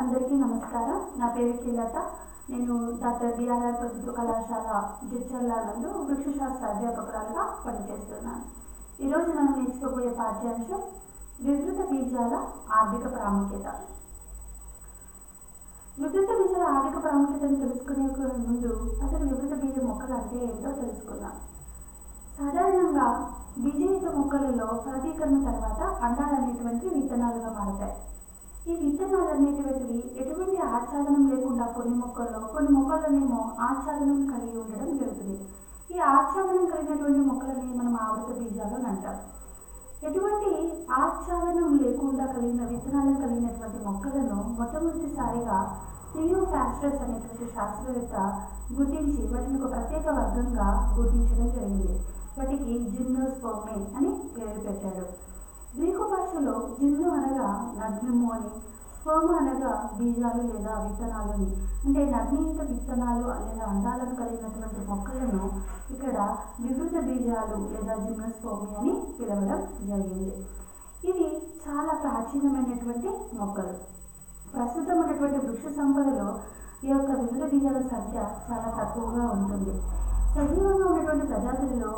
అందరికీ నమస్కారం. నా పేరు కిలత. నేను డాక్టర్ బిఆర్ఆర్ ప్రభుత్వ కళాశాల జడ్చర్ల నందు వృక్షశాస్త్ర అధ్యాపకురాలుగా పనిచేస్తున్నాను. ఈరోజు మనం నేర్చుకోబోయే పాఠ్యాంశం వివృత బీజాల ఆర్థిక ప్రాముఖ్యత. వివృత బీజాల ఆర్థిక ప్రాముఖ్యతను తెలుసుకునే ముందు అసలు వివృత బీజ మొక్కలు అంటే ఏంటో తెలుసుకుందాం. సాధారణంగా బీజయుత మొక్కలలో ఫలదీకరణ తర్వాత అండాలు అనేటువంటి విత్తనాలుగా మారుతాయి. ఈ విత్తనాలు అనేటువంటివి ఎటువంటి ఆచ్ఛాదనం లేకుండా కొన్ని మొక్కల్లోనేమో ఆచ్ఛాదనం కలిగి ఉండడం జరుగుతుంది. ఈ ఆచ్ఛాదనం కలిగినటువంటి మొక్కలని మనం ఆవృత బీజాలు అని అంటాం. ఎటువంటి ఆచ్ఛాదనం లేకుండా కలిగిన విత్తనాలను కలిగినటువంటి మొక్కలను మొట్టమొదటిసారిగా థియోఫ్రాస్టస్ అనేటువంటి శాస్త్రవేత్త గుర్తించి వాటిని ఒక ప్రత్యేక వర్గంగా గుర్తించడం జరిగింది. వాటికి జిమ్నోస్పెర్మ్ అని పేరు పెట్టాడు. గ్రీకు భాషలో జిమ్ను అనగా నగ్నము అని, స్పెర్మ్ అనగా బీజాలు లేదా విత్తనాలని, అంటే నగ్నయుత విత్తనాలు లేదా అండాలను కలిగినటువంటి మొక్కలను ఇక్కడ వివృత బీజాలు లేదా జిమ్నోస్పెర్మ్ అని పిలవడం జరిగింది. ఇవి చాలా ప్రాచీనమైనటువంటి మొక్కలు. ప్రస్తుతం ఉన్నటువంటి వృక్ష సంపదలో ఈ యొక్క వివృత బీజాల సంఖ్య చాలా తక్కువగా ఉంటుంది. సజీవంగా ఉన్నటువంటి ప్రజాతులలో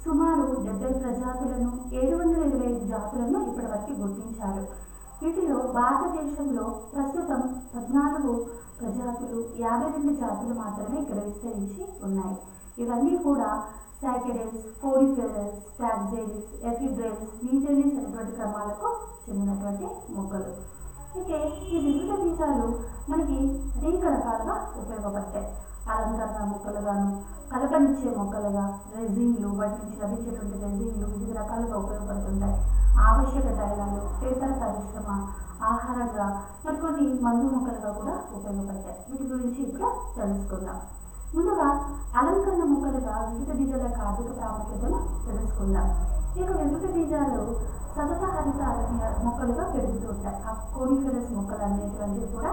సుమారు 70 ప్రజాతులను 725 జాతులను ఇప్పటివరకు గుర్తించారు. వీటిలో భారతదేశంలో ప్రస్తుతం 14 ప్రజాతులు 52 జాతులు మాత్రమే ఇక్కడ విస్తరించి ఉన్నాయి. ఇవన్నీ కూడా సైకెడెల్స్, కోనిఫెరస్, టాక్సైల్స్, ఎఫిడ్రైల్స్, నీటెలిస్ అనేటువంటి క్రమాలకు చెందినటువంటి మొక్కలు. అయితే ఈ వివిధ బీజాలు మనకి అనేక రకాలుగా ఉపయోగపడతాయి. అలంకరణ మొక్కలుగాను, కలపనిచ్చే మొక్కలుగా, రెజిన్లు, వాటి నుంచి లభించేటువంటి రెజిన్లు వివిధ రకాలుగా ఉపయోగపడుతుంటాయి. ఆవశ్యక తైలాలు, పేపర్ పరిశ్రమ, ఆహారంగా, మరికొన్ని మందు మొక్కలుగా కూడా ఉపయోగపడతాయి. వీటి గురించి ఇప్పుడు తెలుసుకుందాం. ముందుగా అలంకరణ మొక్కలుగా వివిధ బీజాల యొక్క ఆర్థిక ప్రాముఖ్యతను తెలుసుకుందాం. ఈ యొక్క వివిధ బీజాలు సతత హరిత మొక్కలుగా పెరుగుతూ ఉంటాయి. ఆ కోనిఫెరస్ మొక్కలు అనేటువంటివి కూడా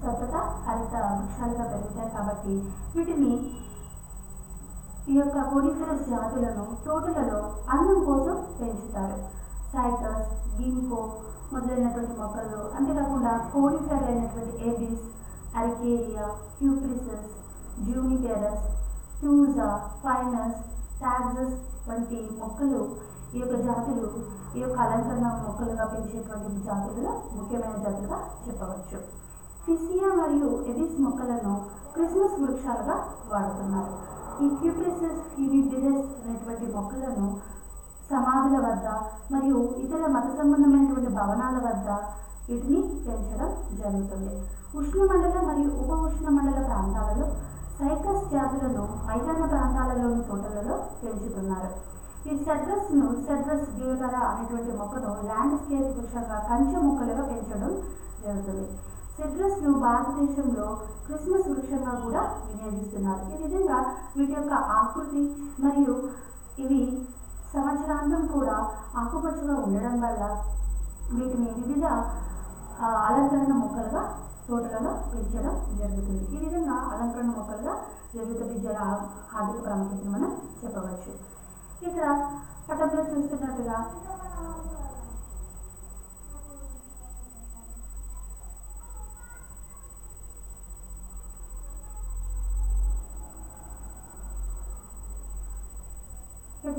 సతత హరిత వృక్షాలుగా పెరుగుతాయి. కాబట్టి వీటిని ఈ యొక్క కోనిఫెరస్ జాతులను తోటలలో అందం కోసం పెంచుతారు. సైకస్, గింకో మొదలైనటువంటి మొక్కలు, అంతేకాకుండా కోనిఫెర్ అయినటువంటి ఎబిస్, అరికేరియా, క్యూప్రిసస్, జూనిపెరస్, టూజా, ఫైనస్, టాక్సస్ వంటి మొక్కలు ఈ యొక్క జాతులు ఈ యొక్క అలంకరణ మొక్కలుగా పెంచేటువంటి జాతులలో ముఖ్యమైన జాతులుగా చెప్పవచ్చు. ఫిసియా మరియు ఎబిస్ మొక్కలను క్రిస్మస్ వృక్షాలుగా వాడుతున్నారు. ఈ క్యూప్రిసస్ హ్యూమిడిరస్ అనేటువంటి మొక్కలను సమాధుల వద్ద మరియు ఇతర మత సంబంధమైనటువంటి భవనాల వద్ద వీటిని పెంచడం జరుగుతుంది. ఉష్ణమండల మరియు ఉప ఉష్ణమండల ప్రాంతాలలో సైకస్ జాతులను మైదాన ప్రాంతాలలోని తోటలలో పెంచుతున్నారు. ఈ సెడ్రస్ డియోటరా అనేటువంటి మొక్కను ల్యాండ్స్కేప్ వృక్షంగా కంచె మొక్కలుగా పెంచడం జరుగుతుంది. సిట్రస్ను భారతదేశంలో క్రిస్మస్ వృక్షంగా కూడా వినియోగిస్తున్నారు. ఈ విధంగా వీటి యొక్క ఆకృతి మరియు ఇవి సంవత్సరాంతం కూడా ఆకుపచ్చగా ఉండడం వల్ల వీటిని వివిధ అలంకరణ మొక్కలుగా తోటలలో పెంచడం జరుగుతుంది. ఈ విధంగా అలంకరణ మొక్కలుగా వివిధ బీజాల ఆర్థిక ప్రాముఖ్యతను మనం చెప్పవచ్చు. ఇక్కడ పటంలో చూస్తున్నట్టుగా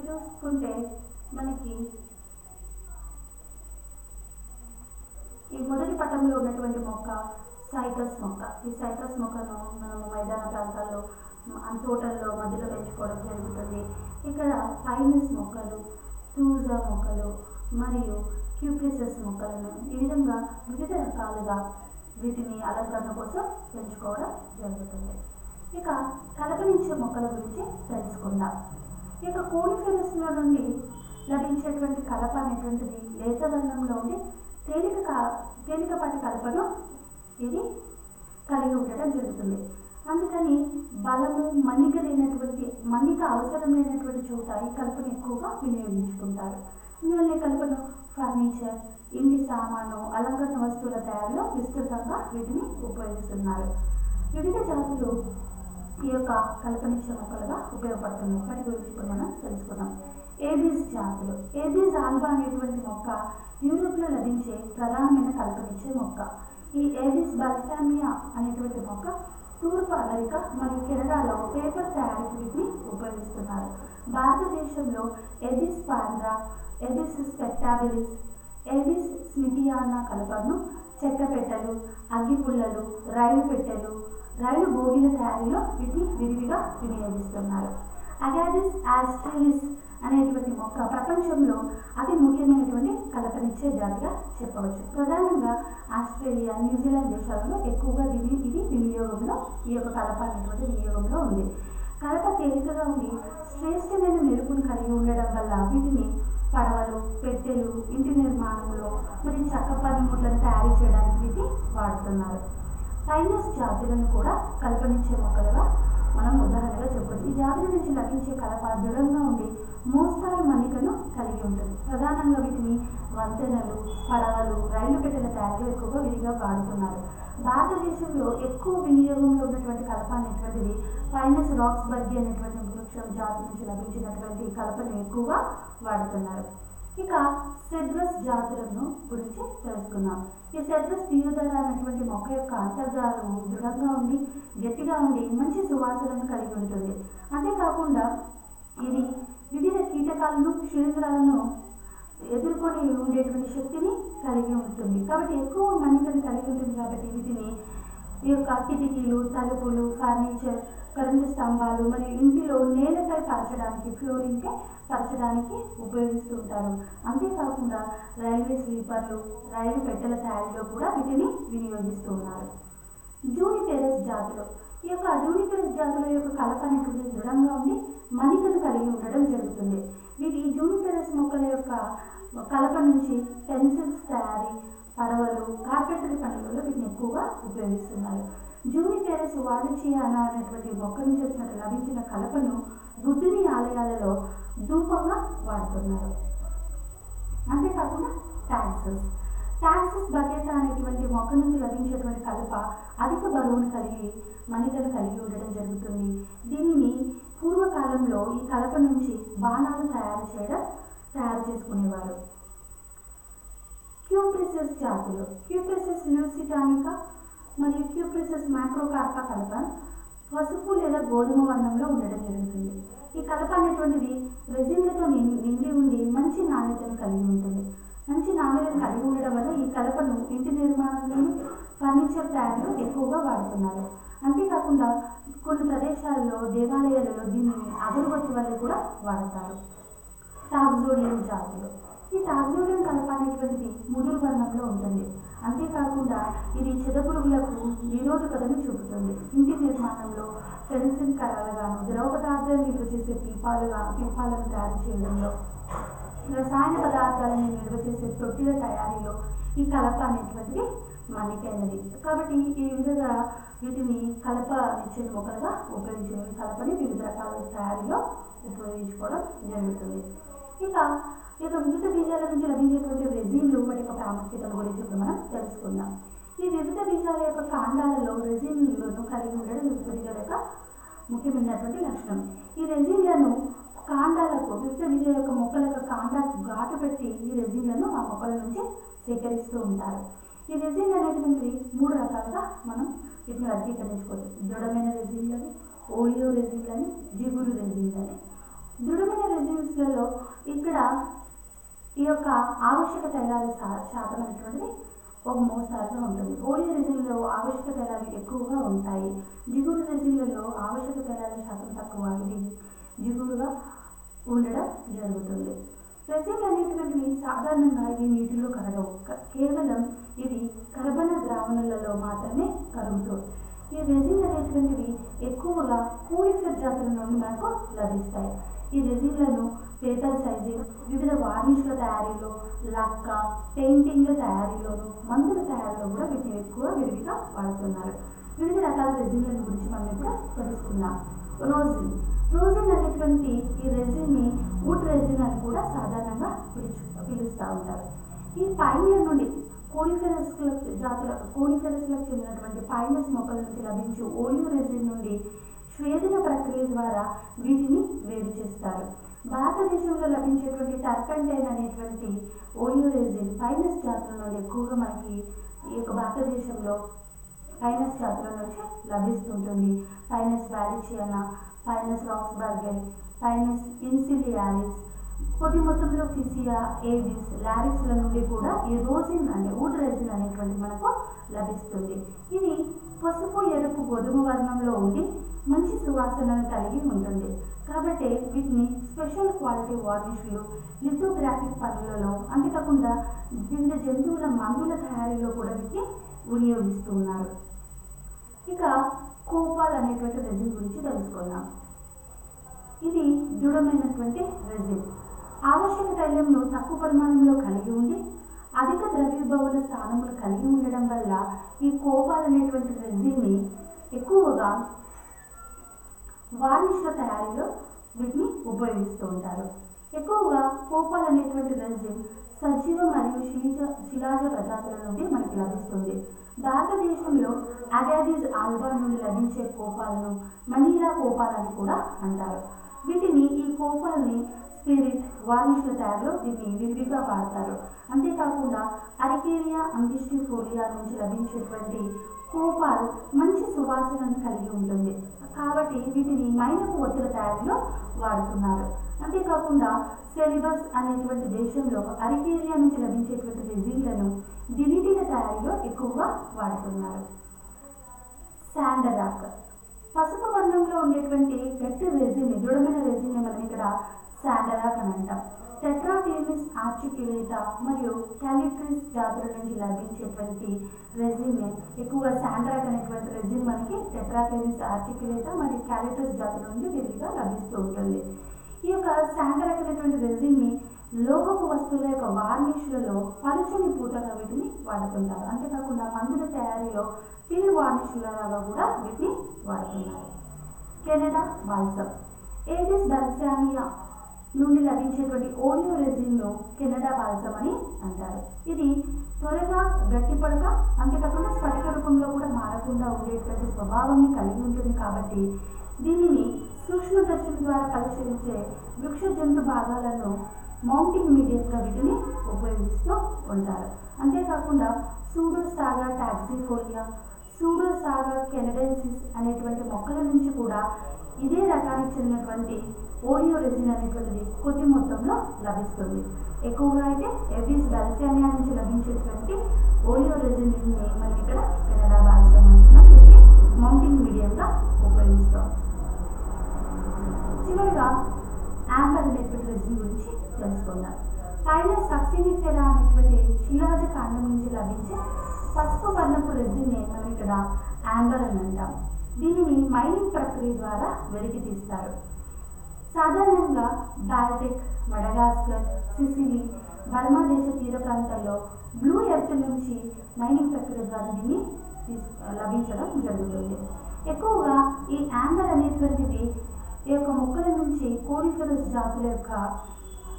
చూసుకుంటే మనకి ఈ మొదటి పటంలో ఉన్నటువంటి మొక్క సైకస్ మొక్క. ఈ సైకస్ మొక్కను మనము మైదాన ప్రాంతాల్లో తోటల్లో మధ్యలో పెంచుకోవడం జరుగుతుంది. ఇక్కడ పైనస్ మొక్కలు, టూజా మొక్కలు మరియు క్యూప్రిసస్ మొక్కలను ఈ విధంగా వివిధ రకాలుగా వీటిని అలంకరణ కోసం పెంచుకోవడం జరుగుతుంది. ఇక కలపనిచ్చే మొక్కల గురించి తెలుసుకుందాం. ఇక కోనిఫెరస్ల నుండి లభించేటువంటి కలప అనేటువంటిది లేత వర్ణంలో ఉండి తేలికపాటి కలపను ఇది కలిగి ఉండడం జరుగుతుంది. అందుకని బలము, మన్నిక అవసరం లేనటువంటి చోట ఈ కలపను ఎక్కువగా వినియోగించుకుంటారు. అందువల్ల ఈ కలపను ఫర్నిచర్, ఇంటి సామాను, అలంకరణ వస్తువుల తయారీలో విస్తృతంగా వీటిని ఉపయోగిస్తున్నారు. వివిధ జాతులు ఈ యొక్క కలపనిచ్చే మొక్కలుగా ఉపయోగపడుతున్నాయి. వాటి గురించి ఇప్పుడు మనం తెలుసుకుందాం. ఏబిస్ జాతులు. ఏబిస్ ఆల్బా అనేటువంటి మొక్క యూరోప్లో లభించే ప్రధానమైన కలపనిచ్చే మొక్క. ఈ ఏడిస్ బాల్సామియా అనేటువంటి మొక్క తూర్పు అమెరికా మరియు కెనడాలో పేపర్ తయారీకి వీటిని ఉపయోగిస్తున్నారు. భారతదేశంలో ఎడిస్ పాండ్రా, ఎడిస్ స్పెక్టాబిలిస్, ఎడిస్ స్మిథియానా కలపను చెక్క పెట్టెలు, అగ్గిపుల్లలు, రైలు పెట్టెలు, రైలు బోగీల తయారీలో వీటిని విరివిగా వినియోగిస్తున్నారు. అగాడిస్ ఆస్ట్రేలిస్ అనేటువంటి మొక్క ప్రపంచంలో అతి ముఖ్యమైనటువంటి కలపనిచ్చే జాతిగా చెప్పవచ్చు. ప్రధానంగా ఆస్ట్రేలియా, న్యూజిలాండ్ దేశాలలో ఎక్కువగా ఇది వినియోగంలో, ఈ యొక్క కలప అనేటువంటి వినియోగంలో ఉంది. కలప తేలికగా ఉండి శ్రేష్టమైన మెరుగును కలిగి ఉండడం వల్ల వీటిని పడవలు, పెట్టెలు, ఇంటి నిర్మాణంలో మరియు చెక్క పనిముట్లను తయారు చేయడానికి వీటిని వాడుతున్నారు. పైనస్ జాతులను కూడా కలపనిచ్చే మొక్కలుగా మనం ఉదాహరణగా చెప్పవచ్చు. ఈ జాతుల నుంచి లభించే కలప దృఢంగా ఉండి మోస్తారు మన్నికను కలిగి ఉంటుంది. ప్రధానంగా వీటిని వంతెనలు, పడవలు, రైలు పెట్టెల తయారీలో ఎక్కువగా విరిగా వాడుతున్నారు. భారతదేశంలో ఎక్కువ వినియోగంలో ఉన్నటువంటి కలప అనేటువంటిది పైనస్ రాక్స్బర్గి అనేటువంటి వృక్షం జాతి నుంచి లభించినటువంటి కలపను ఎక్కువగా వాడుతున్నారు. ఇక సెడ్రస్ జాతులను గురించి తెలుసుకుందాం. ఈ సెడ్రస్ దియోదర అనేటువంటి మొక్క యొక్క అంతర్గాలు దృఢంగా ఉండి గట్టిగా ఉండి మంచి సువాసనను కలిగి ఉంటుంది. అంతేకాకుండా ఇది వివిధ కీటకాలను, శిలీంధ్రాలను ఎదుర్కొని ఉండేటువంటి శక్తిని కలిగి ఉంటుంది. కాబట్టి ఎక్కువ మన్నికను కలిగి ఉంటుంది. కాబట్టి వీటిని ఈ యొక్క కిటికీలు, తలుపులు, ఫర్నిచర్, కరెంటు స్తంభాలు మరియు ఇంటిలో నేలపై పరచడానికి, ఫ్లోరింగ్పై పరచడానికి ఉపయోగిస్తూ ఉంటారు. అంతేకాకుండా రైల్వే స్లీపర్లు, రైలు పెట్టెల తయారీలో కూడా వీటిని వినియోగిస్తూ ఉన్నారు. జూనిపెరస్ జాతులు. ఈ యొక్క జూనిపెరస్ జాతుల యొక్క కలప అనేటువంటి దృఢంగా ఉండి మన్నికను కలిగి ఉండడం జరుగుతుంది. వీటి ఈ జూనిపెరస్ మొక్కల యొక్క కలప నుంచి పెన్సిల్స్ తయారీ, పడవలు, కార్పెంటరీ పనులలో వీటిని ఎక్కువగా ఉపయోగిస్తున్నారు. జూనిపెరస్ వాలిచియానా అనేటువంటి మొక్క నుంచి వచ్చినట్టు లభించిన కలపను బుద్ధుని ఆలయాలలో ధూపంగా వాడుతున్నారు. అంతేకాకుండా టాక్సస్ బకెటా అనేటువంటి మొక్క నుంచి లభించేటువంటి కలప అధిక బరువును కలిగి మన్నికను కలిగి ఉండడం జరుగుతుంది. దీనిని పూర్వకాలంలో ఈ కలప నుంచి బాణాలు తయారు చేసుకునేవారు. క్యూప్రిసస్ జాతులు. క్యూప్రిసస్ ల్యూసిటానికా మరియు క్యూప్రిసస్ మ్యాక్రోకార్పా కలప పసుపు లేదా గోధుమ వర్ణంలో ఉండడం జరుగుతుంది. ఈ కలప అనేటువంటిది రెజిన్లతో నిండి ఉండి మంచి నాణ్యతను కలిగి ఉంటుంది. మంచి నాణ్యతను కలిగి ఉండడం వల్ల ఈ కలపను ఇంటి నిర్మాణంలోను, ఫర్నిచర్ తయారీలో ఎక్కువగా వాడుతున్నారు. అంతేకాకుండా కొన్ని ప్రదేశాల్లో, దేవాలయాలలో దీనిని అగరబత్తి వల్ల కూడా వాడతారు. టాక్సోడియం జాతులు. ఈ టాక్సోడియం కలప అనేటువంటిది ముదురు వర్ణంలో ఉంటుంది. అంతేకాకుండా ఇది చెదపురుగులకు నిరోధకతను చూపుతుంది. ఇంటి నిర్మాణంలో ఫెన్సింగ్ కర్రలుగాను, ద్రవ పదార్థాలను నిల్వ చేసే పీపాలను తయారు చేయడంలో, రసాయన పదార్థాలను నిల్వ చేసే తొట్టిల తయారీలో ఈ కలప అనేటువంటిది మన్నికైనది. కాబట్టి ఈ విధంగా వీటిని కలప నిచ్చే మొక్కలుగా ఉపయోగించే కలపని వివిధ రకాల తయారీలో ఉపయోగించుకోవడం జరుగుతుంది. ఇక వివిధ బీజాల నుంచి లభించేటువంటి రెజిన్లు వాటి యొక్క ప్రాముఖ్యతల గురించి ఇప్పుడు మనం తెలుసుకుందాం. ఈ వివిధ బీజాల యొక్క కాండాలలో రెజిన్లను కలిగి ఉండడం వివిధ బీజాల యొక్క ముఖ్యమైనటువంటి లక్షణం. ఈ రెజిన్లను కాండాలకు, వివిధ బీజాల యొక్క మొక్కల యొక్క కాండాలకు ఘాటు పెట్టి ఈ రెజిన్లను ఆ మొక్కల నుంచి సేకరిస్తూ ఉంటారు. ఈ రెజిన్లు అనేటువంటివి 3 రకాలుగా మనం వీటిని వర్గీకరించుకోవచ్చు. దృఢమైన రెజిన్లని, ఓలియో రెజిన్లని, జిగురు రెజిన్లని. దృఢమైన రెజిన్స్లలో ఇక్కడ ఈ యొక్క ఆవశ్యక తైలాల శాతం అనేటువంటిది ఒక మోస్తారుగా ఉంటుంది. ఓలియో రెజిన్లో ఆవశ్యక తైలాలు ఎక్కువగా ఉంటాయి. జిగురు రెజిన్లలో ఆవశ్యక తైలాల శాతం తక్కువ. ఇది జిగురుగా ఉండడం జరుగుతుంది. రెజిన్లు అనేటువంటివి సాధారణంగా ఇవి నీటిలో కరగవు. కేవలం ఇవి కర్బన ద్రావణాలలో మాత్రమే కరుగుతాయి. ఈ రెజిన్లు అనేటువంటివి ఎక్కువగా కూలిఫర్ జాతుల నుండి మనకు లభిస్తాయి. ఈ రెజిన్లను పేపర్ సైజింగ్, వివిధ వార్నిష్ల తయారీలో, లక్క, పెయింటింగ్ల తయారీలోను, మందుల తయారీలో కూడా వీటిని ఎక్కువ విరివిగా వాడుతున్నారు. వివిధ రకాల రెజిన్ల గురించి మనం ఇప్పుడు తెలుసుకుందాం. రోజిన్ అనేటువంటి ఈ రెజిన్ని వుడ్ రెజిన్ అని కూడా సాధారణంగా పిలుస్తూ ఉంటారు. ఈ పైన్ల నుండి కోనిఫెరస్లకు చెందినటువంటి పైనస్ మొక్కల నుంచి లభించే ఓలియో రెజిన్ నుండి స్వేదన ప్రక్రియ ద్వారా వీటిని వేరు చేస్తారు. భారతదేశంలో లభించేటువంటి టర్పెంటైన్ అనేటువంటి ఓలియో రెజిన్ పైనస్ జాతుల నుండి ఎక్కువగా మనకి ఈ యొక్క భారతదేశం భారతదేశంలో పైనస్ జాతుల నుంచి లభిస్తుంటుంది. పైనస్ వాలిచియానా, పైనస్ రాక్స్బర్గర్, పైనస్ ఇన్సిలియారిస్, కొద్ది మొత్తంలో ఫిసియా, ఏవిస్, లారిక్స్ల నుండి కూడా ఈ రోజిన్ అంటే వుడ్ రెజిన్ అనేటువంటి మనకు లభిస్తుంది. ఇది పసుపు ఎరుపు గోధుమ వర్ణంలో ఉండి మంచి సువాసనను కలిగి ఉంటుంది. కాబట్టి వీటిని స్పెషల్ క్వాలిటీ వార్నిష్లు, లిథోగ్రాఫిక్ పనులలో, అంతేకాకుండా వివిధ జంతువుల మందుల తయారీలో కూడా వీటిని వినియోగిస్తూ ఉన్నారు. ఇక కోపాల్ అనేటువంటి రెజిన్ గురించి తెలుసుకుందాం. ఇది దృఢమైనటువంటి రెజిన్. ఆవశ్యక తైలంను తక్కువ పరిమాణంలో కలిగి ఉండి అధిక ద్రవ్యబహుళ స్థానములు కలిగి ఉండడం వల్ల ఈ కోపాల్ అనేటువంటి రెజిన్ని ఎక్కువగా వార్నిష్ల తయారీలో వీటిని ఉపయోగిస్తూ ఉంటారు. ఎక్కువగా కోపాల్ అనేటువంటి రెజిన్ సజీవ మరియు శిలాజ ప్రజాతుల నుండి మనకి లభిస్తుంది. భారతదేశంలో అగాడిస్ ఆల్బా నుండి లభించే కోపాలను మనీలా కోపాల్ అని కూడా అంటారు. వీటిని ఈ కోపాల్ని స్పిరిట్ వార్నిష్ల తయారీలో దీన్ని విరివిగా వాడతారు. అంతేకాకుండా అరికేరియా అంగిస్టిఫోలియా నుంచి లభించేటువంటి కోపాల్ మంచి సువాసనను కలిగి ఉంటుంది. కాబట్టి వీటిని మైనపు ఒత్తుల తయారీలో వాడుతున్నారు. అంతేకాకుండా సెలిబస్ అనేటువంటి దేశంలో అరికేరియా నుంచి లభించేటువంటి రెజిన్లను దివిటీల తయారీలో ఎక్కువగా వాడుతున్నారు. శాండరాక్ పసుపు వర్ణంలో ఉండేటువంటి గట్టి రెజిన్, దృఢమైన రెజిన్ మనం ఇక్కడ శాండరాక్ అని అంటాం. టెట్రాక్లినిస్ ఆర్టిక్యులేటా మరియు క్యాలిట్రిస్ జాతుల నుంచి లభించేటువంటి రెజిన్ ఎక్కువగా శాండరాక్ అనేటువంటి రెజిన్ మనకి టెట్రాక్లినిస్ ఆర్టిక్యులేటా మరియు క్యాలిట్రిస్ జాతుల నుండి విరివిగా లభిస్తూ ఉంటుంది. ఈ యొక్క శాండరాక్ అనేటువంటి రెజిన్ని లోహపు వస్తువుల యొక్క వార్నిష్లలో పలుచని పూతగా వీటిని వాడుతుంటారు. అంతేకాకుండా మందుల తయారీలో పిల్ వార్నిష్లలాగా కూడా వీటిని వాడుతున్నారు. కెనడా బాల్సమ్ ఏడిస్ బాల్సామియా నుండి లభించేటువంటి ఓలియో రెజిన్ను కెనడా బాల్సమ్ అని అంటారు. ఇది త్వరగా గట్టిపడక, అంతేకాకుండా స్ఫటిక రూపంలో కూడా మారకుండా ఉండేటువంటి స్వభావాన్ని కలిగి ఉంటుంది. కాబట్టి దీనిని సూక్ష్మదర్శిని ద్వారా పరిశీలించే వృక్ష జంతు భాగాలను మౌంటింగ్ మీడియంగా వీటిని ఉపయోగిస్తూ ఉంటారు. అంతేకాకుండా సూడోసాగా టాక్సిఫోలియా, సూడోసాగా కెనడెన్సిస్ అనేటువంటి మొక్కల నుంచి కూడా ఇదే రకానికి చెందినటువంటి ఓలియో రెజిన్ అనేటువంటిది కొద్ది మొత్తంలో లభిస్తుంది. ఎక్కువగా అయితే ఎవిస్ బాల్సామియా నుంచి లభించేటువంటి ఓలియో రెజిన్ మనం ఇక్కడ కెనడా బాల్సమ్ అంటున్నాం. వీటిని మౌంటింగ్ మీడియంగా ఉపయోగిస్తాం. చివరిగా యాంబర్ అనేటువంటి రెజిన్ గురించి తెలుసుకుందాం. పైన సక్సినిఫెరా అనేటువంటి శిలాజ కాండం నుంచి లభించే పసుపు వర్ణపు రెజిన్ని మనం ఇక్కడ యాంబర్ అని అంటాం. దీనిని మైనింగ్ ప్రక్రియ ద్వారా వెలికి తీస్తారు. సాధారణంగా బాల్టిక్, మడగాస్కర్, సిసిలీ, బర్మా దేశ తీర ప్రాంతాల్లో బ్లూ ఎర్త్ నుంచి మైనింగ్ ప్రక్రియ ద్వారా దీన్ని లభించడం జరుగుతుంది. ఎక్కువగా ఈ యాంబర్ అనేటువంటిది ఈ యొక్క మొక్కల నుంచి కోనిఫెరస్ జాతుల యొక్క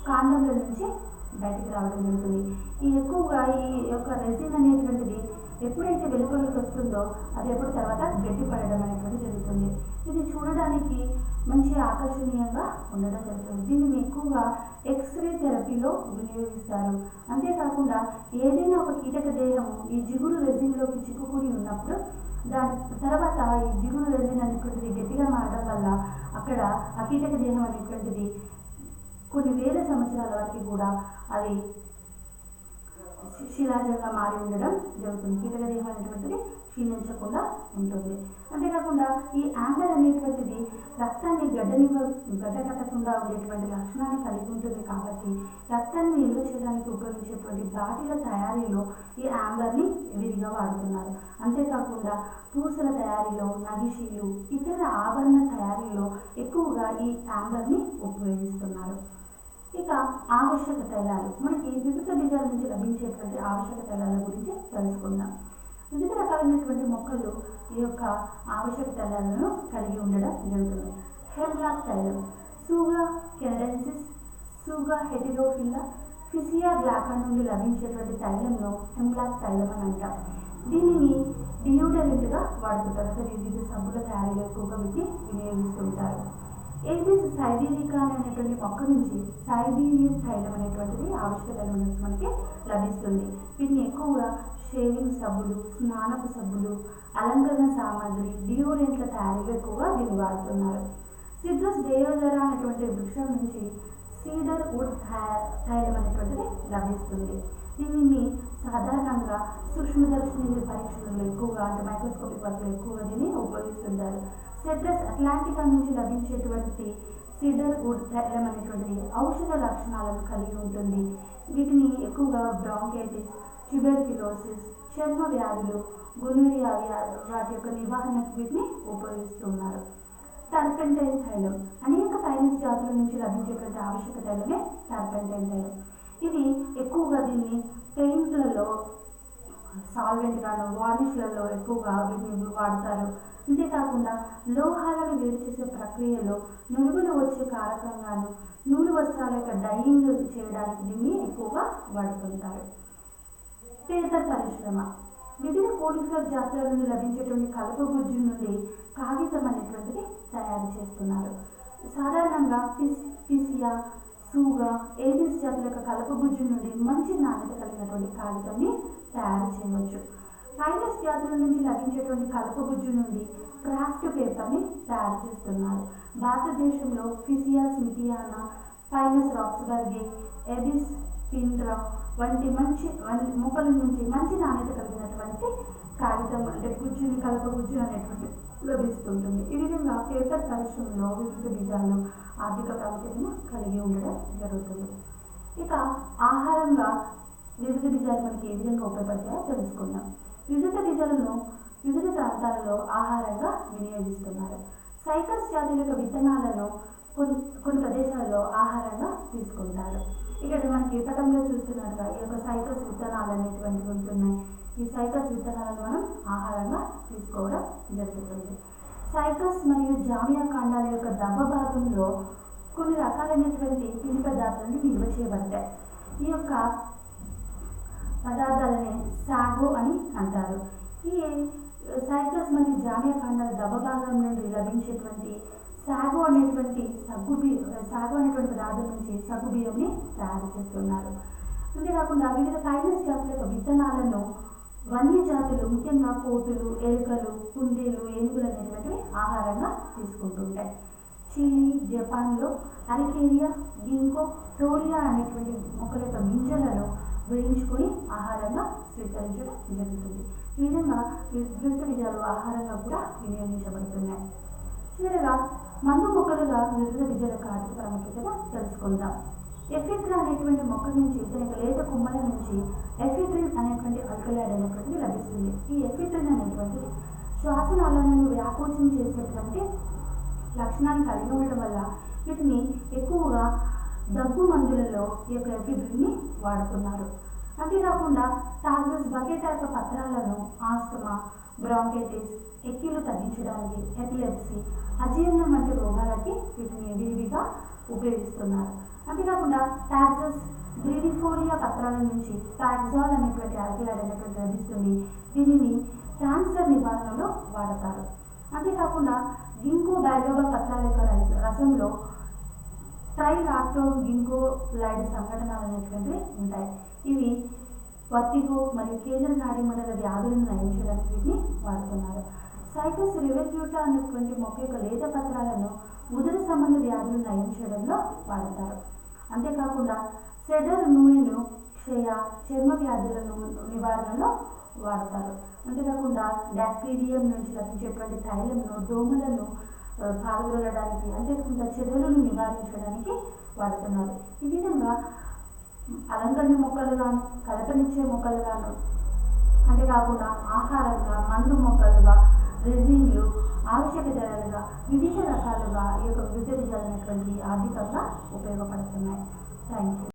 కాండంల నుంచి బయటికి రావడం జరుగుతుంది. ఈ ఎక్కువగా ఈ యొక్క రెజిన్ అనేటువంటిది ఎప్పుడైతే వెలుపలికి వస్తుందో అది ఎప్పుడు తర్వాత గట్టిపడడం అనేటువంటి జరుగుతుంది. ఇది చూడడానికి మంచి ఆకర్షణీయంగా ఉండడం జరుగుతుంది. దీనిని ఎక్కువగా ఎక్స్రే థెరపీలో వినియోగిస్తారు. అంతేకాకుండా ఏదైనా ఒక కీటక దేహము ఈ జిగురు రెజిన్లోకి చిక్కుకుని ఉన్నప్పుడు దాని తర్వాత ఈ జిగురు రెజిన్ అనేటువంటిది గట్టిగా మారడం వల్ల అక్కడ ఆ కీటక దేహం అనేటువంటిది కొన్ని వేల సంవత్సరాల వరకు కూడా అది శిలాజంగా మారి ఉండడం జరుగుతుంది. కీటక దేహం అనేటువంటిది క్షీణించకుండా ఉంటుంది. అంతేకాకుండా ఈ యాంబర్ అనేటువంటిది రక్తాన్ని గడ్డకట్టకుండా ఉండేటువంటి లక్షణాన్ని కలిగి ఉంటుంది. కాబట్టి రక్తాన్ని నిల్వ చేయడానికి ఉపయోగించేటువంటి బాటిల తయారీలో ఈ యాంబర్ని విరిగా వాడుతున్నారు. అంతేకాకుండా పూసల తయారీలో, నగిషీలు, ఇతర ఆభరణ తయారీలో ఎక్కువగా ఈ యాంబర్ని ఉపయోగిస్తున్నారు. ఇక ఆవశ్యక తైలాలు, మనకి వివిధ బీజాల నుంచి లభించేటువంటి ఆవశ్యక తైలాల గురించి తెలుసుకుందాం. వివిధ రకాలైనటువంటి మొక్కలు ఈ యొక్క ఆవశ్యక తైలాలను కలిగి ఉండడం జరుగుతుంది. హెమ్లాక్ తైలం, సూగా కెనడెన్సిస్, సూగా హెటిరోఫిల్లా, ఫిసియా గ్లాకా నుండి లభించేటువంటి తైలంను హెమ్లాక్ తైలం అని అంటాం. దీనిని డియోడరెంట్గా వాడుతుంటారు. వివిధ సబ్బుల తయారీలో ఎక్కువగా వీటిని వినియోగిస్తుంటారు. ఏబిస్ సైబీరికా అనేటువంటి మొక్క నుంచి సైబీరియన్ తైలం అనేటువంటిది ఆవశ్యక తైలం మనకి లభిస్తుంది. వీటిని ఎక్కువగా షేవింగ్ సబ్బులు, స్నానపు సబ్బులు, అలంకరణ సామాగ్రి, డియోడ్రెంట్ల తయారీలో ఎక్కువగా దీన్ని వాడుతున్నారు. సిట్రస్ డేయోదరా అనేటువంటి వృక్షం నుంచి సీడర్ వుడ్ తైలం అనేటువంటిది లభిస్తుంది. దీనిని సాధారణంగా సూక్ష్మదర్శిని పరీక్షలలో ఎక్కువగా అంటే మైక్రోస్కోపిక్ వర్క్లో ఎక్కువగా దీన్ని ఉపయోగిస్తుంటారు. సిట్రస్ అట్లాంటికా నుంచి లభించేటువంటి సీడర్ వుడ్ తైలం అనేటువంటిది ఔషధ లక్షణాలను కలిగి ఉంటుంది. వీటిని ఎక్కువగా బ్రాంకైటిస్, ట్యూబెర్క్యులోసిస్, చర్మ వ్యాధులు, గొనోరియా వాటి యొక్క నివారణకు వీటిని ఉపయోగిస్తున్నారు. టర్పెంటైన్ తైలం అనేక పైనస్ జాతుల నుంచి లభించేటువంటి ఆవశ్యక తైలమే టర్పెంటైన్ తైలం. ఇది ఎక్కువగా దీన్ని పెయింట్లలో సాల్వెంట్ గాను, వార్నిష్లలో ఎక్కువగా వీటిని వాడతారు. అంతేకాకుండా లోహాలను వేరు చేసే ప్రక్రియలో నురుగులు వచ్చే కారకంగాను, నూలు వస్త్రాల యొక్క డైయింగ్ చేయడానికి దీన్ని ఎక్కువగా వాడుతుంటారు. పేపర్ పరిశ్రమ వివిధ కోడిఫ్లవర్ జాతుల నుండి లభించేటువంటి కలపగుజ్జు నుండి కాగితం అనేటువంటిది తయారు చేస్తున్నారు. సాధారణంగా పిసియా, సూగా, ఏబిస్ జాతుల యొక్క కలపగుజ్జు నుండి మంచి నాణ్యత కలిగినటువంటి కాగితాన్ని తయారు చేయవచ్చు. పైనస్ జాతుల నుంచి లభించేటువంటి కలపగుజ్జు నుండి క్రాఫ్ట్ పేపర్ని తయారు చేస్తున్నారు. భారతదేశంలో ఫిసియా స్మిథియానా, పైనస్ రాక్స్బర్గే, ఎబిస్ పిండ్రా వంటి మొక్కల నుంచి మంచి నాణ్యత కలిగినటువంటి కాగితం అంటే కలపగుజ్జు అనేటువంటి లభిస్తుంటుంది. ఈ విధంగా పేపర్ పరిశ్రమలో వివిధ బీజాలు ఆర్థిక ప్రాముఖ్యతను కలిగి ఉండడం జరుగుతుంది. ఇక ఆహారంగా వివిధ బీజాలు మనకి ఏ విధంగా ఉపయోగపడతాయో తెలుసుకుందాం. వివిధ బీజాలను వివిధ ప్రాంతాలలో ఆహారంగా వినియోగిస్తున్నారు. సైకస్ జాతుల యొక్క విత్తనాలను కొన్ని ప్రదేశాలలో ఆహారంగా తీసుకుంటారు. ఇక్కడ మనకి పటంలో చూస్తున్నట్టుగా ఈ యొక్క సైకస్ విత్తనాలు అనేటువంటివి ఉంటున్నాయి. ఈ సైకస్ విత్తనాలను మనం ఆహారంగా తీసుకోవడం జరుగుతుంది. సైకస్ మరియు జామియా కాండాల యొక్క దవ్వ భాగంలో కొన్ని రకాలైనటువంటి పిండి పదార్థాలను నిల్వ చేయబడతాయి. ఈ యొక్క పదార్థాలని సాగో అని అంటారు. ఈ సైకస్ మరియు జామియా కాండాల దవ్వ భాగం నుండి లభించేటువంటి సాగో అనేటువంటి పదార్థం నుంచి సగ్గు బియ్యంని తయారు చేస్తున్నారు. అంతేకాకుండా వివిధ పైనస్ జాతుల యొక్క విత్తనాలను వన్యజాతులు ముఖ్యంగా కోతులు, ఎలుకలు, కుందేలు, ఏనుగులు అనేటువంటివి ఆహారంగా తీసుకుంటుంటాయి. చిలీ, జపాన్లో అరికేరియా, గింకో, టోరియా అనేటువంటి మొక్కల యొక్క గింజలను వేయించుకొని ఆహారంగా స్వీకరించడం జరుగుతుంది. ఈ విధంగా వివిధ బీజాలు ఆహారంగా కూడా వినియోగించబడుతున్నాయి. చివరగా మందు మొక్కలుగా వివిధ బీజాల ఆర్థిక ప్రాముఖ్యత తెలుసుకుందాం. ఎఫిడ్రా అనేటువంటి మొక్క నుంచి దాని లేత కొమ్మల నుంచి ఎఫిడ్రిన్ అనేటువంటి ఆల్కలాయిడ్ అనేటువంటిది లభిస్తుంది. ఈ ఎఫిడ్రిన్ అనేటువంటిది శ్వాసనాళాలను వ్యాకోచం చేసేటువంటి లక్షణాన్ని కలిగి ఉండడం వల్ల వీటిని ఎక్కువగా దగ్గు మందులలో ఈ యొక్క ఎఫిడ్రిన్ని వాడుతున్నారు. అంతేకాకుండా టాక్సిస్ బకెట్ యొక్క పత్రాలను ఆస్తమా, బ్రాంకైటిస్, ఎక్కిలు తగ్గించడానికి, ఎపిలెప్సీ, అజీర్ణం వంటి రోగాలకి వీటిని విరివిగా ఉపయోగిస్తున్నారు. అంతేకాకుండా టాక్సిస్ గ్రీడిఫోలియా పత్రాల నుంచి టాక్సాల్ అనేటువంటి ఆల్కలాయిడ్ అనేటువంటి లభిస్తుంది. దీనిని క్యాన్సర్ నివారణలో వాడతారు. అంతేకాకుండా గింకో బైలోబా పత్రాల యొక్క రసంలో ట్రైలాక్టో గింకోలైడ్ సంఘటనలు అనేటువంటివి ఉంటాయి. ఇవి వర్టిగో మరియు కేంద్ర నాడీ మండల వ్యాధులను నయం చేయడానికి వీటిని వాడుతున్నారు. సైకస్ రివెట్యూటా అనేటువంటి మొక్క యొక్క లేత పత్రాలను ఉదర సంబంధ వ్యాధులను నయం చేయడంలో వాడతారు. అంతేకాకుండా సెడర్ నూనెను క్షయ, చర్మ వ్యాధులను నివారణలో వాడతారు. అంతేకాకుండా బ్యాక్టీరియం నుంచి లభించేటువంటి తైలంను దోమలను పాల్గొనడానికి, అంతేకాకుండా చెదలను నివారించడానికి వాడుతున్నారు. ఈ విధంగా అలంకరణ మొక్కలుగాను, కలపనిచ్చే మొక్కలుగాను, అంతేకాకుండా ఆహారంగా, మందు మొక్కలుగా, రెజిన్లు, ఆవశ్యక ధరలుగా వివిధ రకాలుగా ఈ యొక్క వివిధ బీజాలు అనేటువంటి ఆర్థికంగా ఉపయోగపడుతున్నాయి. Thank you.